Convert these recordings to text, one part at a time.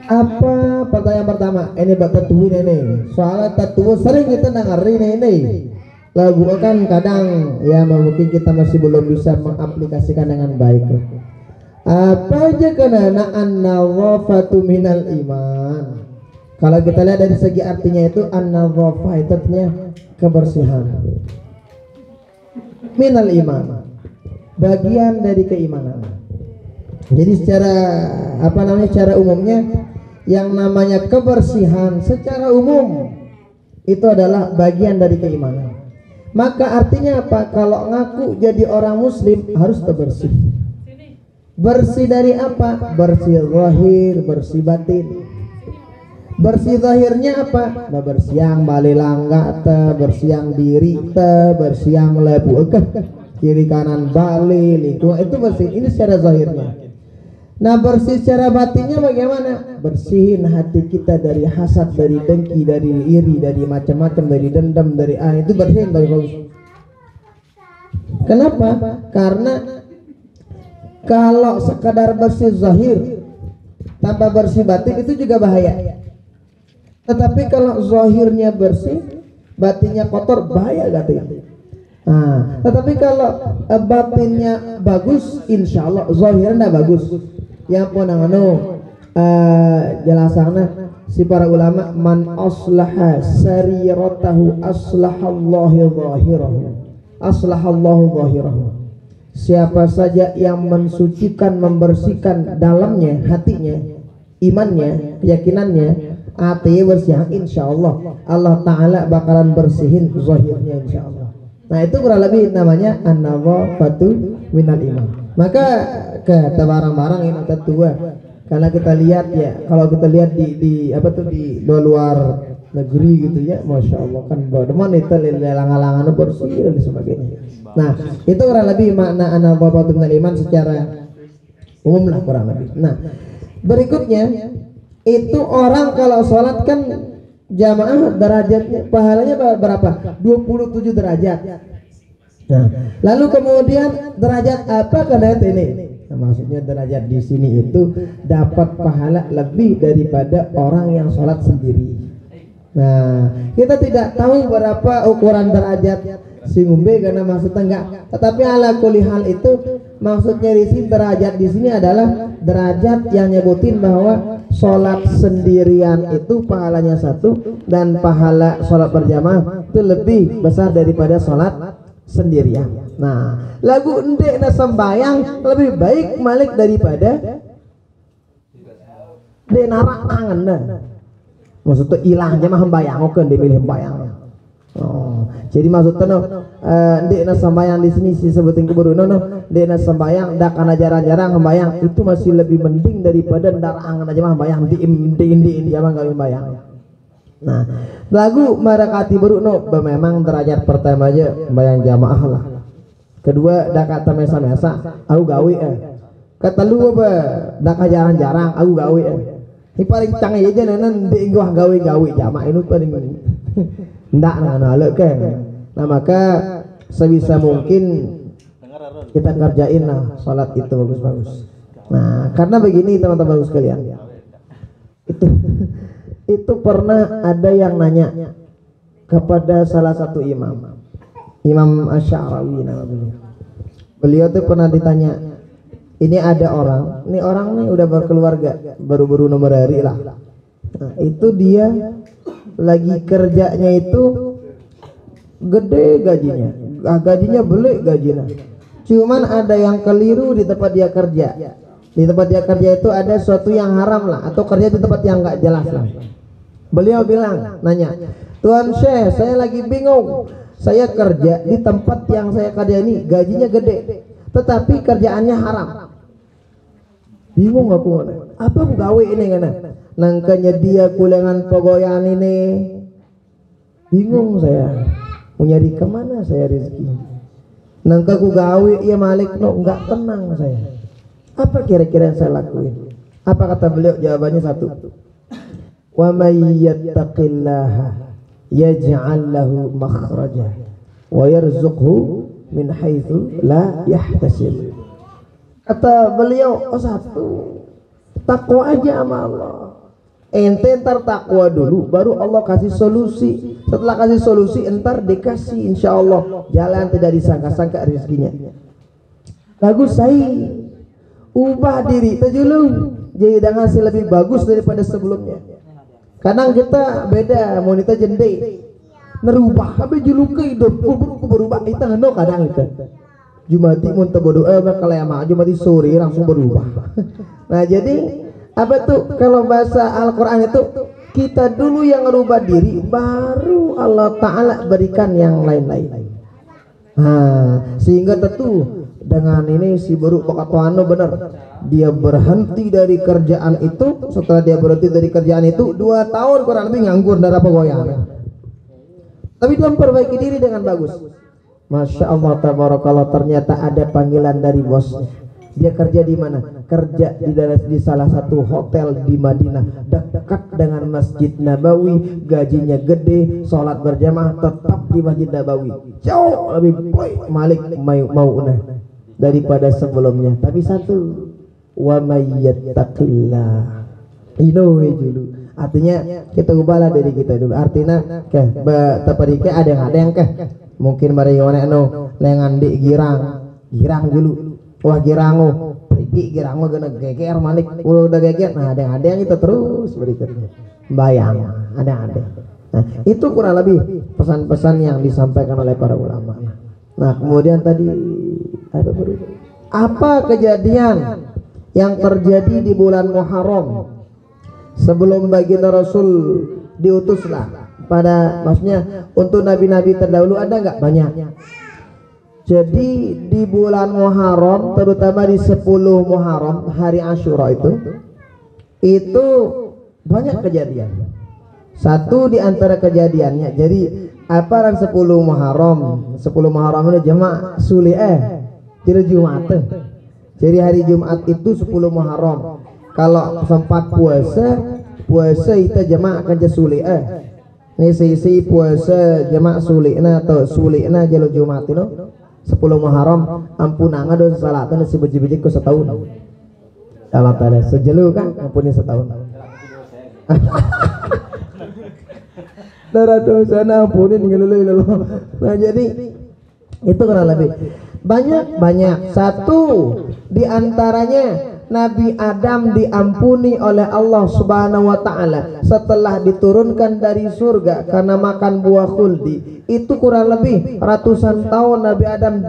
Apa pertanyaan pertama? Ini buat tatuin ini. Soalnya tatu sering kita dengerin ini. Lagu kan kadang ya mungkin kita masih belum bisa mengaplikasikan dengan baik. Apa aja kena an-nawafatu minal iman. Kalau kita lihat dari segi artinya itu an-nawafah itu artinya kebersihan. Minal iman. Bagian dari keimanan. Jadi secara apa namanya secara umumnya yang namanya kebersihan secara umum itu adalah bagian dari keimanan. Maka artinya apa? Kalau ngaku jadi orang muslim harus bersih. Bersih dari apa? Bersih zahir, bersih batin. Bersih zahirnya apa? Bersiang balilangga te, bersiang diri te, bersiang lebu ke kiri kanan bali lingkungan itu bersih. Ini secara zahirnya. Nah bersih secara batinnya bagaimana? Bersihin hati kita dari hasad, dari dengki, dari iri, dari macam-macam, dari dendam, dari itu bersihin bagus. Kenapa? Karena kalau sekadar bersih zahir tanpa bersih batin itu juga bahaya. Tetapi kalau zahirnya bersih, batinnya kotor, bahaya katanya. Nah, tetapi kalau batinnya bagus, insya Allah zahirnya bagus. Yang pun jelasannya si para ulama man aslaha sariratahu aslahallahu zahirahu aslahallahu zahirahu. Siapa saja yang mensucikan membersihkan dalamnya hatinya imannya keyakinannya hatinya bersih insya Allah Allah Ta'ala bakalan bersihin zahirnya insya Allah. Nah itu kurang lebih namanya an-nawafatu minal iman. Maka kata barang-barang yang tua karena kita lihat ya kalau kita lihat di apa tuh di luar negeri gitu ya masya Allah kan bagaimana itu lelang-langan bersih dan sebagainya. Nah itu kurang lebih makna an-nawafatu minal iman secara umum lah kurang lebih. Nah berikutnya itu orang kalau sholat kan jamaah derajatnya pahalanya berapa? 27 derajat. Nah, lalu kemudian derajat apa kena ini? Nah, maksudnya derajat di sini itu dapat pahala lebih daripada orang yang sholat sendiri. Nah, kita tidak tahu berapa ukuran derajat si ngumbe karena maksudnya enggak. Tetapi ala kulli hal itu maksudnya di sini derajat di sini adalah derajat yang nyebutin bahwa sholat sendirian itu pahalanya satu dan pahala sholat berjamaah itu lebih besar daripada sholat sendirian. Nah, lagu endek na sembayang lebih baik malik daripada de narangan nah. Maksudnya ilahnya mah hembayangokeun dipilih hembayang. Oh, jadi maksudnya endek na sembayang di sini si sebutin keburu no endek na sembayang dak kana jarang-jarang hembayang itu masih lebih mending daripada narangan aja mah hembayang di zaman kali hembayang. Nah, lagu marakati baru no memang derajat pertama aja bayang jamaah lah. Kedua dak kata mesa-mesa aku gawe kata lu apa dak jarang-jarang aku gawe ini paling canggih aja nenek di gua gawe jamaah itu paling ndak ngalek kan. Nah maka sebisa mungkin kita kerjain lah salat itu bagus-bagus. Nah karena begini teman-teman sekalian itu pernah ada yang nanya kepada salah satu imam Asy'arawi nama beliau tuh pernah ditanya ini ada orang nih udah berkeluarga baru-baru nomor hari lah. Nah, itu dia lagi kerjanya itu gede gajinya belik gajinya cuman ada yang keliru di tempat dia kerja. Di tempat dia kerja itu ada sesuatu yang haram lah atau kerja di tempat yang nggak jelas lah. Beliau bilang, nanya, Tuan Syekh, saya lagi bingung. Saya kerja di tempat yang saya kerja ini gajinya gede, tetapi kerjaannya haram. Bingung aku, apa gawe ini kan? Nangkanya dia kulengan pegoyan ini. Bingung saya, mau nyari kemana saya rezeki? Nangka ku gawe ya malik no, nggak tenang saya. Apa kira-kira yang saya lakuin? Apa kata beliau? Jawabannya satu. Wa may yattaqillaha yaj'al lahu makhraja wa yarzuqhu min haitsu la yahtasib. Kata beliau, satu, takwa aja sama Allah. ente ntar takwa dulu baru Allah kasih solusi. Setelah kasih solusi entar dikasih insya Allah jalan tidak disangka-sangka rezekinya. Bagus saya ubah diri terjulung jadi dengan hasil lebih bagus daripada sebelumnya. Kadang kita beda mau kita jende nerubah tapi juluke hidup ku berubah kita ngeno kadang itu Jumati mun teu berdoa kalau mah Jumati sore langsung berubah. Nah jadi apa tuh kalau bahasa Al-Quran itu kita dulu yang merubah diri baru Allah Ta'ala berikan yang lain-lain. Nah sehingga tentu dengan ini si baru Pakatuano benar dia berhenti dari kerjaan itu. Setelah dia berhenti dari kerjaan itu 2 tahun kurang lebih nganggur dari apa goyang, tapi dia memperbaiki diri dengan bagus. Masya Allah tabarakallah, ternyata ada panggilan dari bosnya. Dia kerja di mana? Kerja di salah satu hotel di Madinah dekat dengan Masjid Nabawi, gajinya gede, sholat berjamaah tetap di Masjid Nabawi, jauh lebih malik mau daripada sebelumnya. Tapi satu, wa mayyattaqillah dulu. Artinya kita ubahlah diri kita dulu. Artinya tepadike ada yang mungkin mari ngone anu lengan di girang dulu. Wah girango pergi girango gana geger malik udah geger. Nah ada yang kita terus berikutnya bayang ada. Nah itu kurang lebih pesan-pesan yang disampaikan oleh para ulama. Nah kemudian tadi apa kejadian yang terjadi di bulan Muharram sebelum baginda Rasul diutuslah pada, maksudnya untuk nabi-nabi terdahulu ada nggak? Banyak. Jadi di bulan Muharram, terutama di 10 Muharram hari Asyura itu banyak kejadian. Satu di antara kejadiannya, jadi apa 10 Muharram? 10 Muharram itu jemaah jadi Jumat. Jadi hari Jumat itu 10 Muharram. Kalau sempat puasa itu jemaah akan suli ini sisi puasa jemaah sulikna atau sulikna jalur Jumat itu 10 Muharram ampunanga dosa salatan si biji-biji ku setahun. Kalau tadi sejelu kan ampuni setahun. Darah dosa ampunin ngelulu. Nah jadi itu kurang lebih banyak. Satu di antaranya Nabi Adam diampuni oleh Allah Subhanahu wa Ta'ala setelah diturunkan dari surga karena makan buah khuldi. Itu kurang lebih ratusan tahun Nabi Adam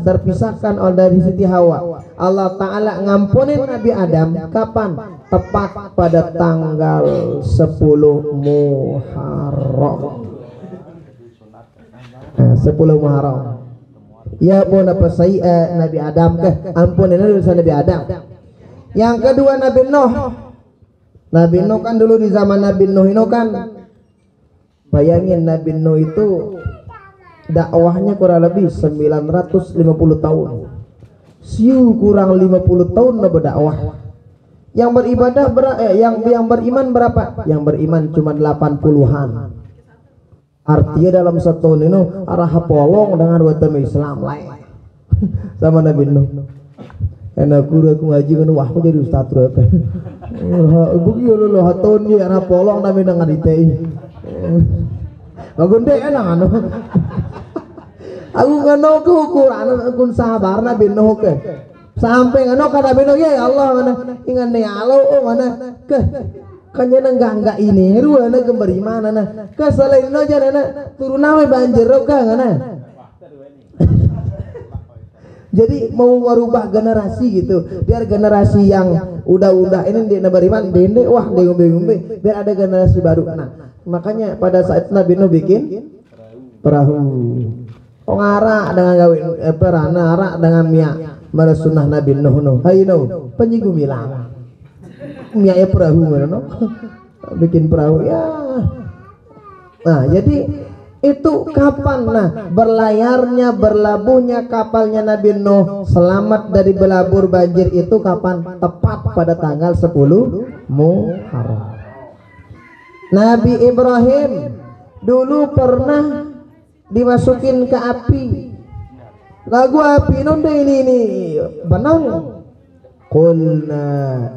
terpisahkan oleh dari Siti Hawa. Allah Ta'ala ngampunin Nabi Adam kapan? Tepat pada tanggal 10 Muharram. 10 Muharram. Ya pun apa saya Nabi Adam ampunin dosa Nabi Adam. Yang kedua Nabi Nuh. Nabi Nuh kan dulu di zaman Nabi Nuh itu kan, bayangin Nabi Nuh itu dakwahnya kurang lebih 950 tahun. Siu kurang 50 tahun berdakwah. Yang beribadah yang beriman berapa? Yang beriman cuma 80-an. Artinya dalam setahun ini arah polong dengan weteng Islam lain sama Nabi Nuh. Enak aku ngaji kan wah aku jadi ustaz terus. Begitu lo haton ye arah polong nami dengan itei. Bagunde enak anu. Aku ngono ku ukuran kun sabar Nabi Nuh ke. Sampai ngono ka Nabi Nuh ya Allah mana ingan ne alo mana ke kanya enggak ini ruana gembari mana nah ke selain aja nana turun nama banjir ka ngana. Jadi mau merubah generasi gitu, biar generasi yang udah ini di beriman dende wah ngombe biar ada generasi baru. Nah makanya pada saat Nabi Nuh bikin perahu ngarak dengan gawin perana arak dengan mia merasunah Nabi Nuh hai Nuh penyinggung bilang mia ya perahu mana bikin perahu ya. Nah jadi itu kapan? Nah berlayarnya berlabuhnya kapalnya Nabi Nuh selamat dari belabur banjir itu kapan? Tepat pada tanggal 10 Muharram. Nabi Ibrahim dulu pernah dimasukin ke api. Lagu api nonde ini benang. Qulna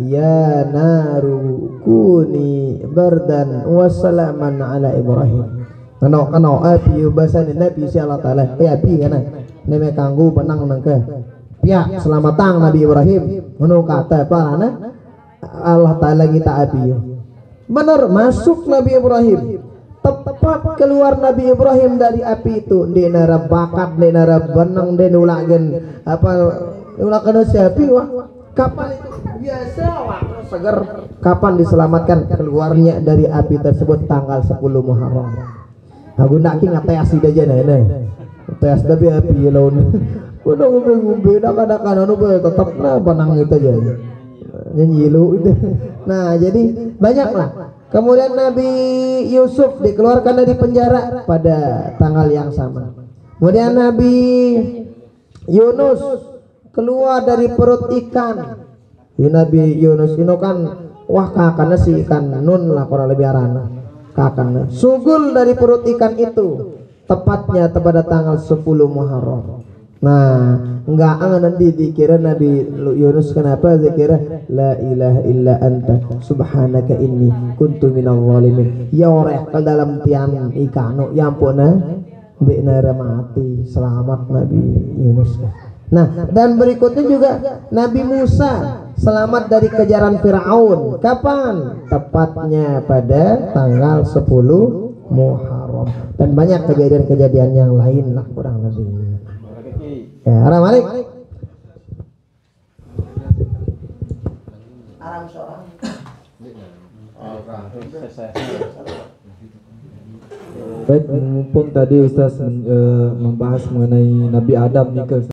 ya naru kuni bardan wa salaman ala Ibrahim. Kano api bahasa Nabi si Allah Taala api kana neme kanggo benang nangke pihak selamatang Nabi Ibrahim ngono kata parana Allah Taala kita api. Benar masuk Nabi Ibrahim, tepat keluar Nabi Ibrahim dari api itu, di nara bakat, di nara benang, di nulagen apa nulagen siapi wah. Kapan itu biasa wah seger. Kapan diselamatkan keluarnya dari api tersebut? Tanggal 10 Muharram. Aku nak ki ngateas ida jana ini. Teas tapi api lawan. Kudu ngombe-ngombe dak-dakan anu tetep na benang itu aja. Nyanyi lu itu. Nah, jadi banyaklah. Kemudian Nabi Yusuf dikeluarkan dari penjara pada tanggal yang sama. Kemudian Nabi Yunus keluar dari perut ikan. Nabi Yunus ini kan wah kakaknya si ikan nun lah kurang lebih arana. Kakaknya sugul dari perut ikan itu tepatnya pada tanggal 10 Muharram. Nah, enggak nanti dikira Nabi Yunus kenapa dikira la ilaha illa anta subhanaka inni kuntu minal zalimin. Ya orek ke dalam tiang ikan ya ampuna di nara mati selamat Nabi Yunus. Nah, dan berikutnya juga Nabi Musa selamat dari kejaran Firaun. Kapan? Tepatnya pada tanggal 10 Muharram. Dan banyak kejadian-kejadian yang lain lah kurang lebih. Ya, Aram Malik. Aram seorang. Baik, mumpung tadi Ustaz membahas mengenai Nabi Adam nih ke